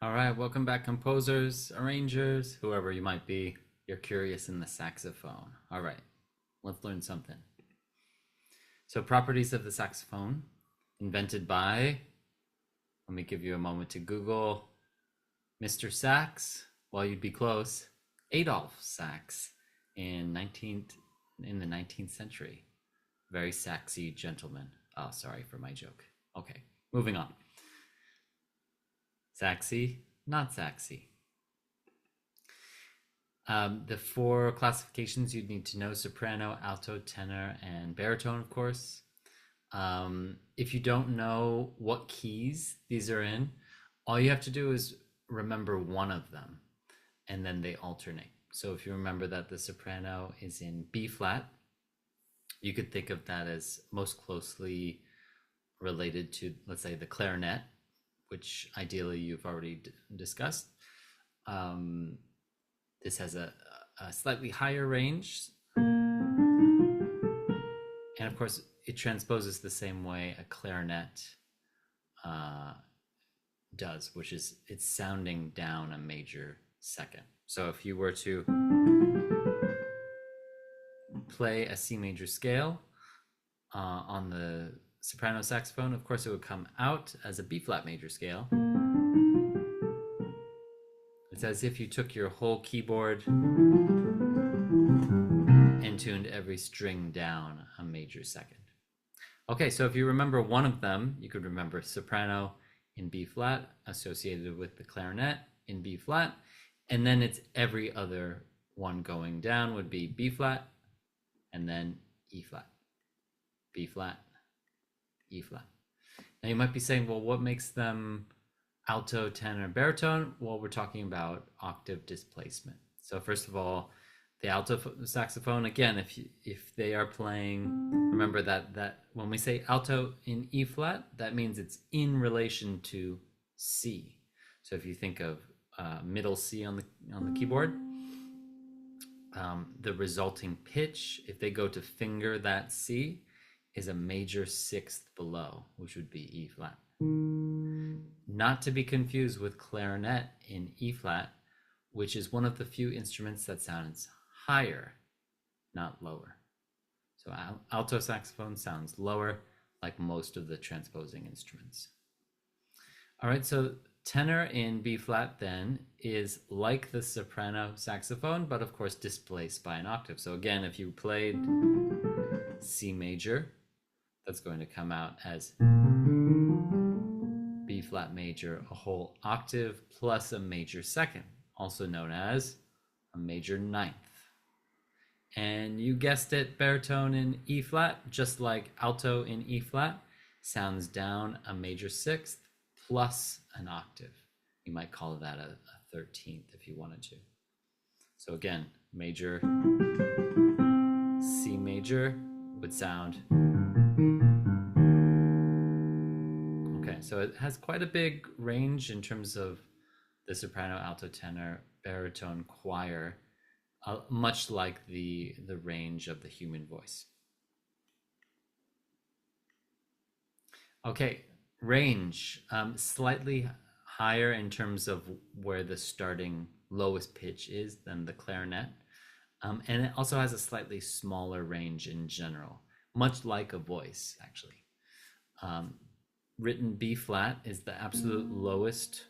All right, welcome back, composers, arrangers, whoever you might be. You're curious in the saxophone. All right, let's learn something. So, properties of the saxophone, invented by, let me give you a moment to Google Mr. Sax. Well, you'd be close. Adolf Sax in the 19th century. Very saxy gentleman. Oh, sorry for my joke. Okay, moving on. Saxy, not saxy. The four classifications you'd need to know: soprano, alto, tenor, and baritone, of course. If you don't know what keys these are in, all you have to do is remember one of them, and then they alternate. So if you remember that the soprano is in B flat, you could think of that as most closely related to, let's say, the clarinet, which ideally you've already discussed. This has a slightly higher range. And of course, it transposes the same way a clarinet does, which is it's sounding down a major second. So if you were to play a C major scale on the soprano saxophone, of course it would come out as a B flat major scale. It's as if you took your whole keyboard and tuned every string down a major second. Okay, so if you remember one of them, you could remember soprano in B flat associated with the clarinet in B flat, and then it's every other one going down would be B flat and then E flat, B flat, E flat. Now you might be saying, well, what makes them alto, tenor, baritone? Well, we're talking about octave displacement. So first of all, the alto saxophone, again, if they are playing, remember that when we say alto in E flat, that means it's in relation to C. So if you think of middle C on the keyboard, the resulting pitch, if they go to finger that C, is a major sixth below, which would be E flat. Not to be confused with clarinet in E flat, which is one of the few instruments that sounds higher, not lower. So alto saxophone sounds lower, like most of the transposing instruments. All right, so tenor in B flat then is like the soprano saxophone, but of course displaced by an octave. So again, if you played C major, that's going to come out as B flat major, a whole octave plus a major second, also known as a major ninth. And you guessed it, baritone in E flat, just like alto in E flat, sounds down a major sixth plus an octave. You might call that a 13th if you wanted to. So again, major C major would sound. Okay, so it has quite a big range in terms of the soprano, alto, tenor, baritone choir, much like the range of the human voice. Okay, range, slightly higher in terms of where the starting lowest pitch is than the clarinet. And it also has a slightly smaller range in general, much like a voice, actually. Written B flat is the absolute lowest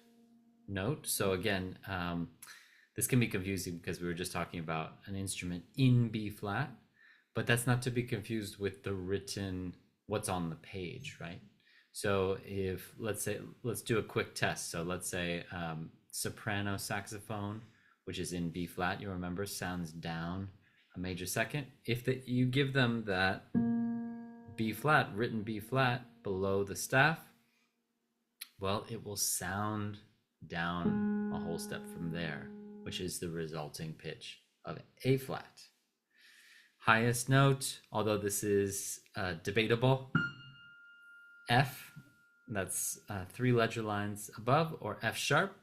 note. So again, this can be confusing because we were just talking about an instrument in B flat, but that's not to be confused with the written, what's on the page, right? So if, let's do a quick test. So let's say soprano saxophone, which is in B flat, you remember, sounds down a major second. If you give them that B flat, written B flat below the staff, well, it will sound down a whole step from there, which is the resulting pitch of A flat. Highest note, although this is debatable, F, that's 3 ledger lines above, or F sharp.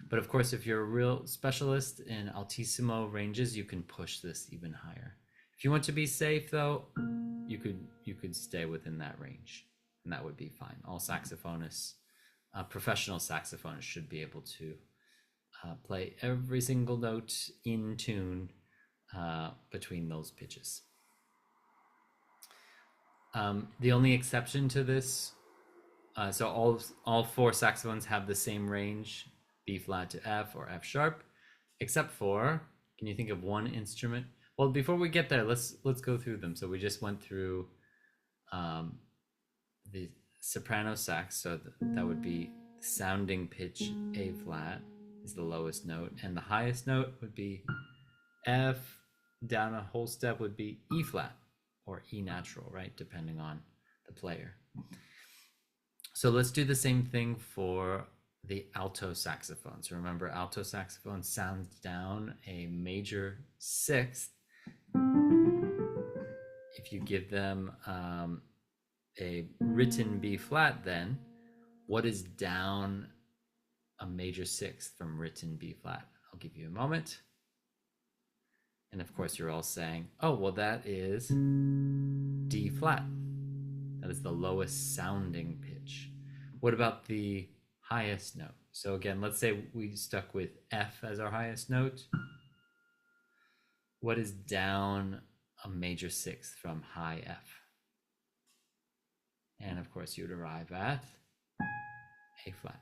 But of course, if you're a real specialist in altissimo ranges, you can push this even higher. If you want to be safe, though, you could stay within that range, and that would be fine. All saxophonists professional saxophonists should be able to play every single note in tune between those pitches. The only exception to this, so all four saxophones have the same range, B flat to F or F sharp, except for, can you think of one instrument? Well, before we get there, let's go through them. So we just went through the soprano sax, so that would be sounding pitch A flat is the lowest note, and the highest note would be F, down a whole step would be E flat or E natural, right? Depending on the player. So let's do the same thing for the alto saxophone. So remember, alto saxophone sounds down a major sixth. If you give them a written B flat, then what is down a major sixth from written B flat? I'll give you a moment. And of course, you're all saying, oh, well, that is D flat. That is the lowest sounding pitch. What about the highest note? So again, let's say we stuck with F as our highest note. What is down a major sixth from high F? And of course, you would arrive at A flat.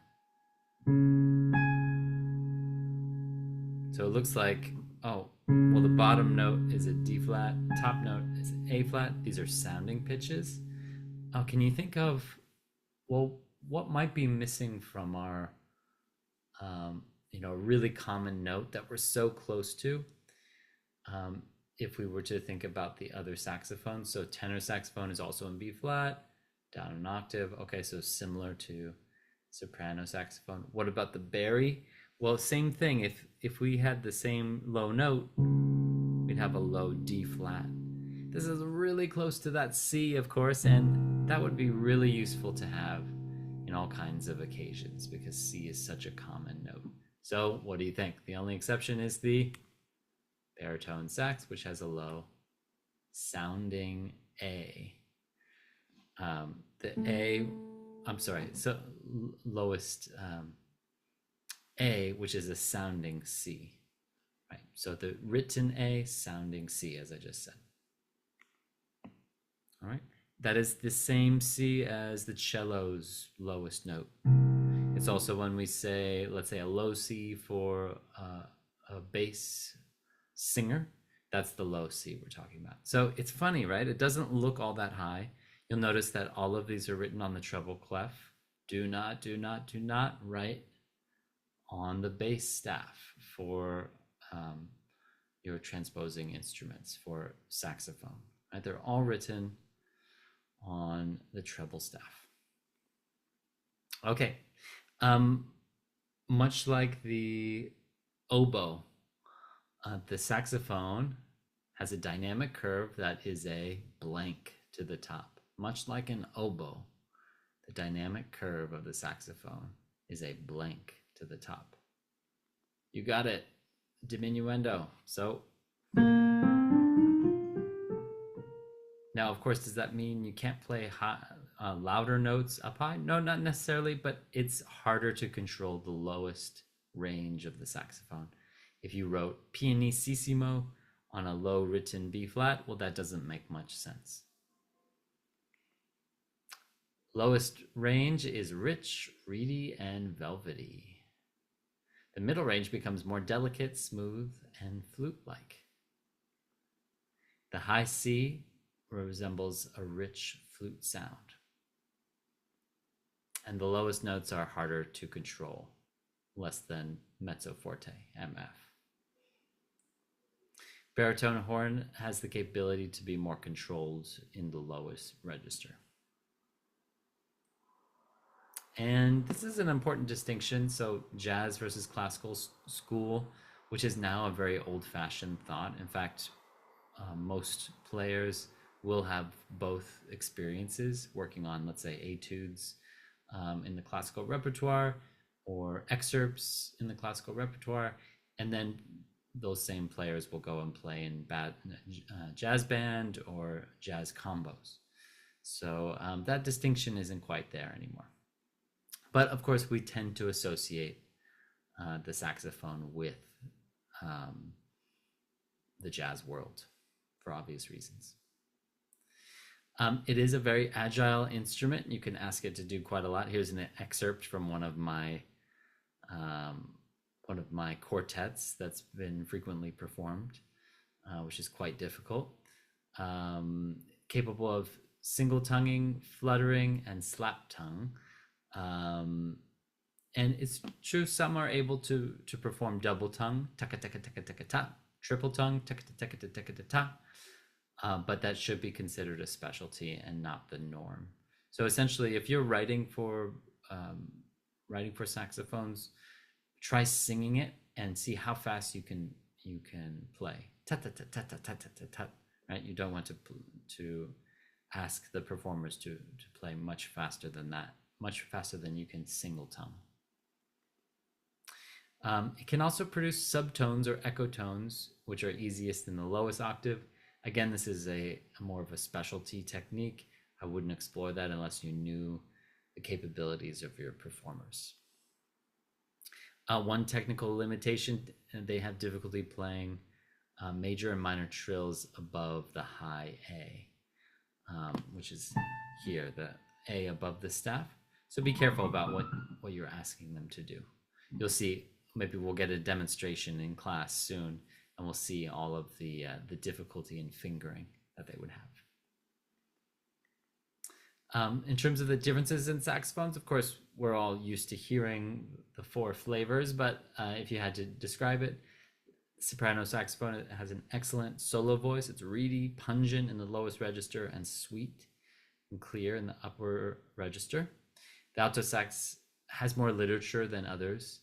So it looks like, oh, well, the bottom note is a D flat, top note is A flat. These are sounding pitches. Oh, can you think of, well, what might be missing from our, really common note that we're so close to? If we were to think about the other saxophones, so tenor saxophone is also in B flat, down an octave. Okay, so similar to soprano saxophone. What about the bari? Well, same thing. If we had the same low note, we'd have a low D flat. This is really close to that C, of course, and that would be really useful to have in all kinds of occasions because C is such a common note. So what do you think? The only exception is the baritone sax, which has a low sounding A. So lowest A, which is a sounding C, right? So the written A, sounding C, as I just said. All right, that is the same C as the cello's lowest note. It's also when we say, let's say a low C for a bass singer, that's the low C we're talking about. So it's funny, right? It doesn't look all that high. You'll notice that all of these are written on the treble clef. Do not write on the bass staff for your transposing instruments for saxophone, right? They're all written on the treble staff. Okay, much like the oboe, the saxophone has a dynamic curve that is a blank to the top. Much like an oboe, the dynamic curve of the saxophone is a blank to the top. You got it, diminuendo. So now, of course, does that mean you can't play louder notes up high? No, not necessarily, but it's harder to control the lowest range of the saxophone. If you wrote pianissimo on a low written B flat, well, that doesn't make much sense. Lowest range is rich, reedy, and velvety. The middle range becomes more delicate, smooth, and flute-like. The high C resembles a rich flute sound. And the lowest notes are harder to control, less than mezzo forte, MF. Baritone horn has the capability to be more controlled in the lowest register. And this is an important distinction. So jazz versus classical school, which is now a very old-fashioned thought. In fact, most players will have both experiences working on, let's say, etudes in the classical repertoire or excerpts in the classical repertoire. And then those same players will go and play in jazz band or jazz combos. So that distinction isn't quite there anymore. But of course, we tend to associate the saxophone with the jazz world for obvious reasons. It is a very agile instrument. You can ask it to do quite a lot. Here's an excerpt from one of my quartets that's been frequently performed, which is quite difficult. Capable of single tonguing, fluttering, and slap tongue. And it's true, some are able to perform double tongue, taka taka taka taka ta, triple tongue, taka taka taka taka ta, but that should be considered a specialty and not the norm. So essentially, if you're writing for saxophones, try singing it and see how fast you can play. Ta ta ta ta ta ta ta ta. Right? You don't want to ask the performers to play much faster than that, much faster than you can single tongue. It can also produce subtones or echotones, which are easiest in the lowest octave. Again, this is a more of a specialty technique. I wouldn't explore that unless you knew the capabilities of your performers. One technical limitation, they have difficulty playing major and minor trills above the high A, which is here, the A above the staff. So be careful about what you're asking them to do. You'll see, maybe we'll get a demonstration in class soon, and we'll see all of the difficulty in fingering that they would have. In terms of the differences in saxophones, of course, we're all used to hearing the 4 flavors, but if you had to describe it, soprano saxophone has an excellent solo voice. It's reedy, pungent in the lowest register, and sweet and clear in the upper register. The alto sax has more literature than others,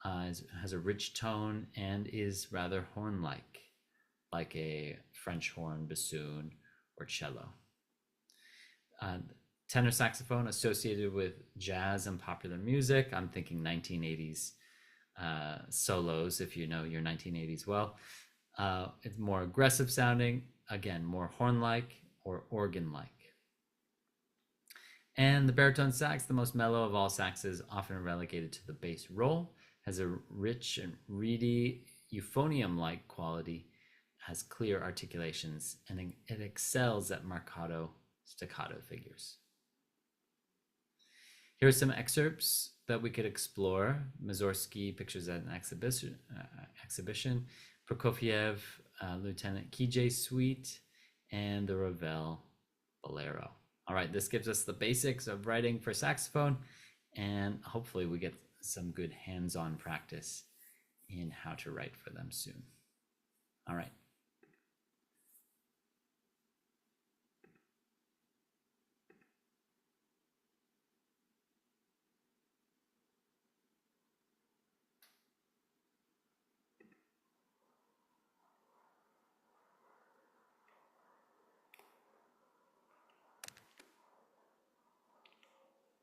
has a rich tone, and is rather horn-like, like a French horn, bassoon, or cello. Tenor saxophone associated with jazz and popular music. I'm thinking 1980s solos, if you know your 1980s well. It's more aggressive sounding, again, more horn-like or organ-like. And the baritone sax, the most mellow of all saxes, often relegated to the bass role, has a rich and reedy euphonium-like quality, has clear articulations, and it excels at marcato staccato figures. Here are some excerpts that we could explore. Mussorgsky, Pictures at an Exhibition, Prokofiev, Lieutenant Kijé Suite, and the Ravel Bolero. All right, this gives us the basics of writing for saxophone, and hopefully we get some good hands-on practice in how to write for them soon. All right.